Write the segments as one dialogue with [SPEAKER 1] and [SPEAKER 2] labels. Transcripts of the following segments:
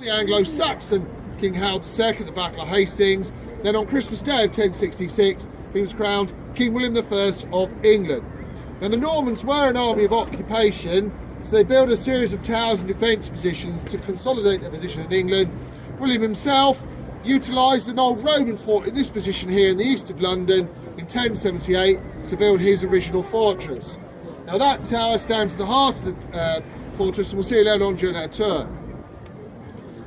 [SPEAKER 1] the Anglo-Saxon King Harold II at the Battle of Hastings. Then on Christmas Day of 1066, he was crowned King William I of England. Now the Normans were an army of occupation, so they built a series of towers and defence positions to consolidate their position in England. William himself utilised an old Roman fort in this position here in the east of London in 1078 to build his original fortress. Now that tower stands at the heart of the fortress, and we'll see it later on during our tour.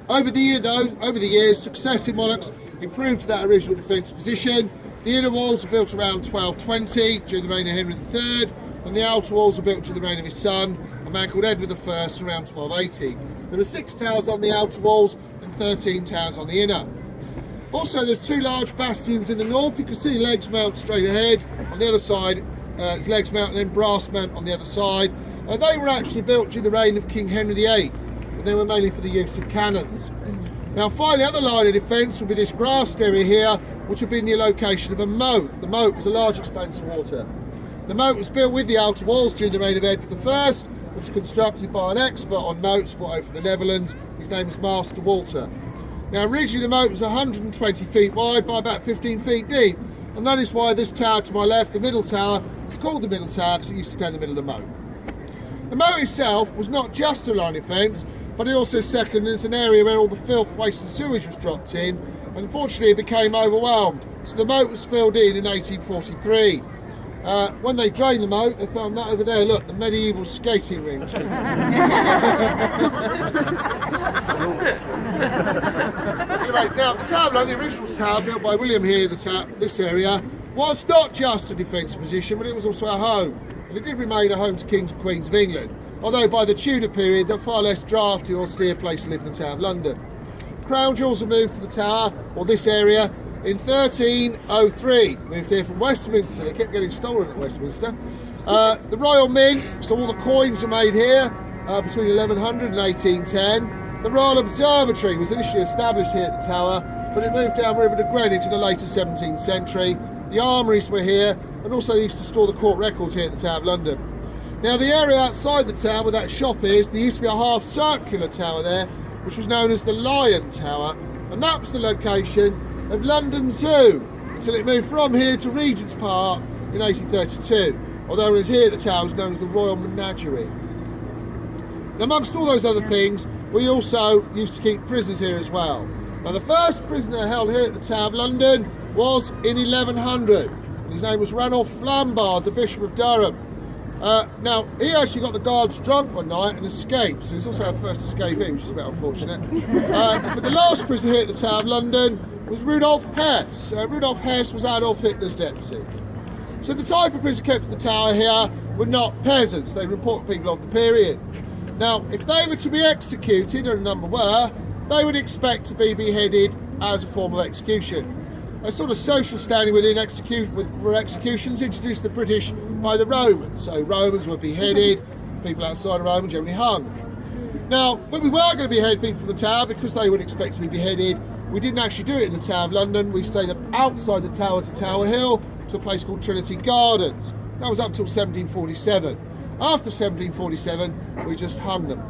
[SPEAKER 1] Over the years, successive monarchs improved that original defence position. The inner walls were built around 1220 during the reign of Henry III, and the outer walls were built during the reign of his son, a man called Edward I, around 1280. There are 6 towers on the outer walls and 13 towers on the inner. Also, there's 2 large bastions in the north. You can see Legs Mount straight ahead. On the other side, it's Legs Mount and then Brass Mount on the other side. They were actually built during the reign of King Henry VIII, and they were mainly for the use of cannons. Now finally, the other line of defence will be this grassed area here, which will be in the location of a moat. The moat was a large expanse of water. The moat was built with the outer walls during the reign of Edward I, which was constructed by an expert on moats brought over from the Netherlands. His name is Master Walter. Now originally the moat was 120 feet wide by about 15 feet deep, and that is why this tower to my left, the middle tower, is called the middle tower because it used to stand in the middle of the moat. The moat itself was not just a line of defence, but it also seconded as an area where all the filth, waste and sewage was dropped in, and unfortunately it became overwhelmed. So the moat was filled in 1843. When they drained the moat, they found that over there, look, the medieval skating rink. Anyway, now the Tower of London, the original tower built by William here, this area, was not just a defensive position, but it was also a home. And it did remain a home to kings and queens of England, although by the Tudor period, they're far less drafty or austere place to live in the Tower of London. Crown jewels were moved to the tower, or this area, in 1303. Moved here from Westminster. They kept getting stolen at Westminster. The Royal Mint, so all the coins are made here between 1100 and 1810. The Royal Observatory was initially established here at the tower, but it moved downriver to Greenwich in the later 17th century. The armories were here, and also they used to store the court records here at the Tower of London. Now the area outside the tower where that shop is, there used to be a half circular tower there, which was known as the Lion Tower, and that was the location of London Zoo until it moved from here to Regent's Park in 1832, although it was here at the tower, it was known as the Royal Menagerie. Now, amongst all those other things, we also used to keep prisoners here as well. Now the first prisoner held here at the Tower of London was in 1100, and his name was Ranulph Flambard, the Bishop of Durham. Now, he actually got the guards drunk one night and escaped, so he's also our first escapee, which is a bit unfortunate. But the last prisoner here at the Tower of London was Rudolf Hess. Rudolf Hess was Adolf Hitler's deputy. So the type of prisoner kept at the tower here were not peasants, they were important people of the period. Now, if they were to be executed, and a number were, they would expect to be beheaded as a form of execution. A sort of social standing within executions introduced the British by the Romans. So Romans were beheaded, people outside of Rome generally hung. Now, when we were going to behead people from the tower, because they would expect to be beheaded, we didn't actually do it in the Tower of London. We stayed up outside the tower to Tower Hill to a place called Trinity Gardens. That was up till 1747. After 1747, we just hung them.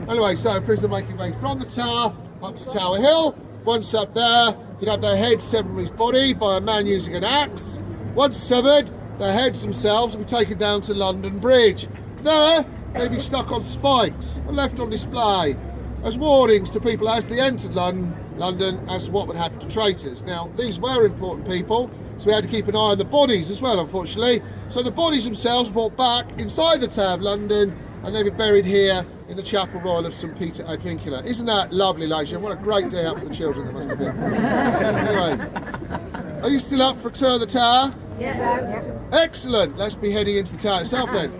[SPEAKER 1] Anyway, so a prisoner making way from the tower up to Tower Hill. Once up there, he'd have their head severed from his body by a man using an axe. Once severed, their heads themselves would be taken down to London Bridge. There, they'd be stuck on spikes and left on display as warnings to people as they entered London as to what would happen to traitors. Now, these were important people, so we had to keep an eye on the bodies as well, unfortunately. So the bodies themselves were brought back inside the Tower of London, and they were buried here in the Chapel Royal of St Peter ad Vincula. Isn't that lovely, ladies? What a great day out for the children that must have been. Anyway, are you still up for a tour of the tower?
[SPEAKER 2] Yeah.
[SPEAKER 1] Excellent. Let's be heading into the tower itself then.